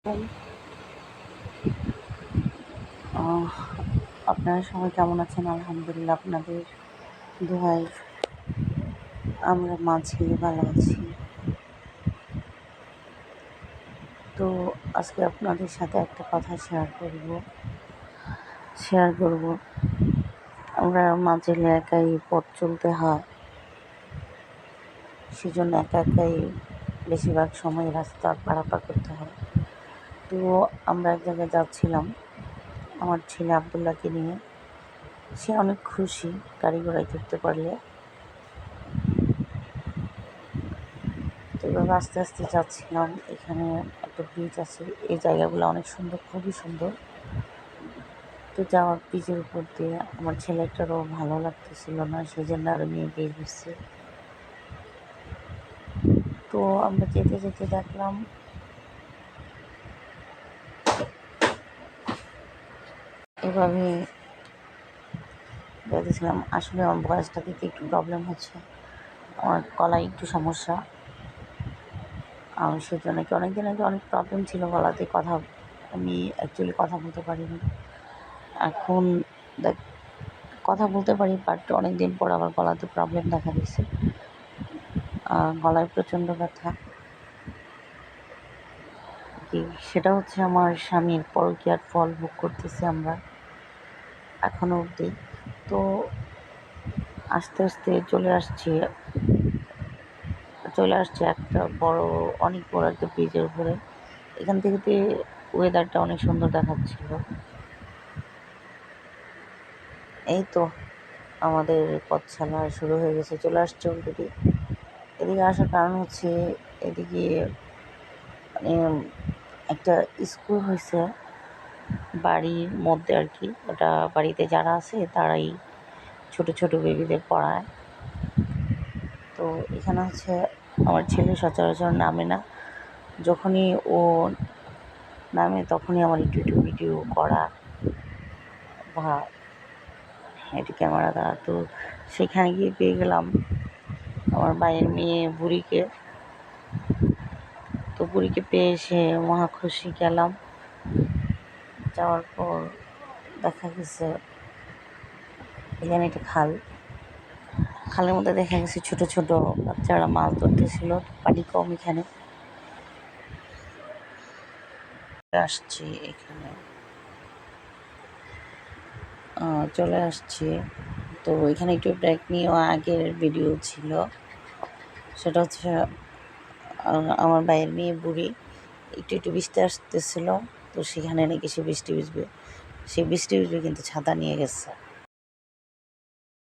আহ, আপনারা সবাই কেমন আছেন? আলহামদুলিল্লাহ, আপনাদের দোয়ায় আমরা মাঝে ভালো আছি। তো আজকে আপনাদের সাথে একটা কথা শেয়ার করব। আমরা মাঝে একাই পথ চলতে হয়, সেজন্য একাই বেশিরভাগ সময় রাস্তা পারাপার করতে হয়। তো আমরা এক জায়গায় যাচ্ছিলাম আমার ছেলে আবদুল্লাহকে নিয়ে। সে অনেক খুশি গাড়ি ঘোড়ায় চড়তে পারলে। তো এভাবে আস্তে আস্তে যাচ্ছিলাম। এখানে একটা ব্রিজ আছে, এই জায়গাগুলো অনেক সুন্দর, খুবই সুন্দর। তো যাওয়ার ব্রিজের উপর দিয়ে আমার ছেলেটারও ভালো লাগতেছিল না, সেই জন্য আরও নিয়ে বের হচ্ছে। তো আমরা যেতে যেতে দেখলাম এভাবে বেঁধেছিলাম। আসলে আমার ভয়েসটা দিতে একটু প্রবলেম হচ্ছে, আমার গলায় একটু সমস্যা। সেজন্য কি অনেকদিন আগে অনেক প্রবলেম ছিল গলাতে, আমি অ্যাকচুয়ালি কথা বলতে পারিনি। এখন দেখ কথা বলতে পারি, বাট অনেক দিন পর আবার গলাতে প্রবলেম দেখা দিচ্ছে, গলায় প্রচণ্ড ব্যথা। কি সেটা হচ্ছে আমার স্বামীর পরকীয়ার ফল ভোগ করতেছি আমরা এখনও অবধি। তো আস্তে আস্তে চলে আসছে একটা অনেক বড় একটা ব্রিজের উপরে। এখান থেকে ওয়েদারটা অনেক সুন্দর দেখাচ্ছিল। এই তো আমাদের পথ চলা শুরু হয়ে গেছে, চলে আসছে অলরেডি। এদিকে আসার কারণ হচ্ছে এদিকে মানে একটা স্কুল হয়েছে বাড়ির মধ্যে আর কি। ওটা বাড়িতে যারা আছে তারাই ছোট ছোট বেবিদের পড়ায়। তো এখানে হচ্ছে আমার ছেলে সচরাচর নামে না, যখনই ও নামে তখনই আমার একটু একটু ভিডিও করা বা একটু ক্যামেরা দেওয়া। তো সেখানে গিয়ে পেয়ে গেলাম আমার ভাইয়ের মেয়ে বুড়িকে। তো বুড়িকে পেয়ে এসে মহা খুশি গেলাম। যাওয়ার পর দেখা গেছে এখানে একটা খালের মধ্যে দেখা গেছে ছোট ছোট বাচ্চারা মাছ ধরতেছিল। পানি কম এখানে। আসছি এখানে চলে আসছি। তো এখানে একটু ব্রেক নিয়েও আগের ভিডিও ছিল, সেটা হচ্ছে আমার ভাইয়ের মেয়ে বুড়ি একটু একটু বৃষ্টি আসতেছিল। তো সেখানে নাকি সে বৃষ্টি ভিজবে কিন্তু ছাতা নিয়ে গেছে।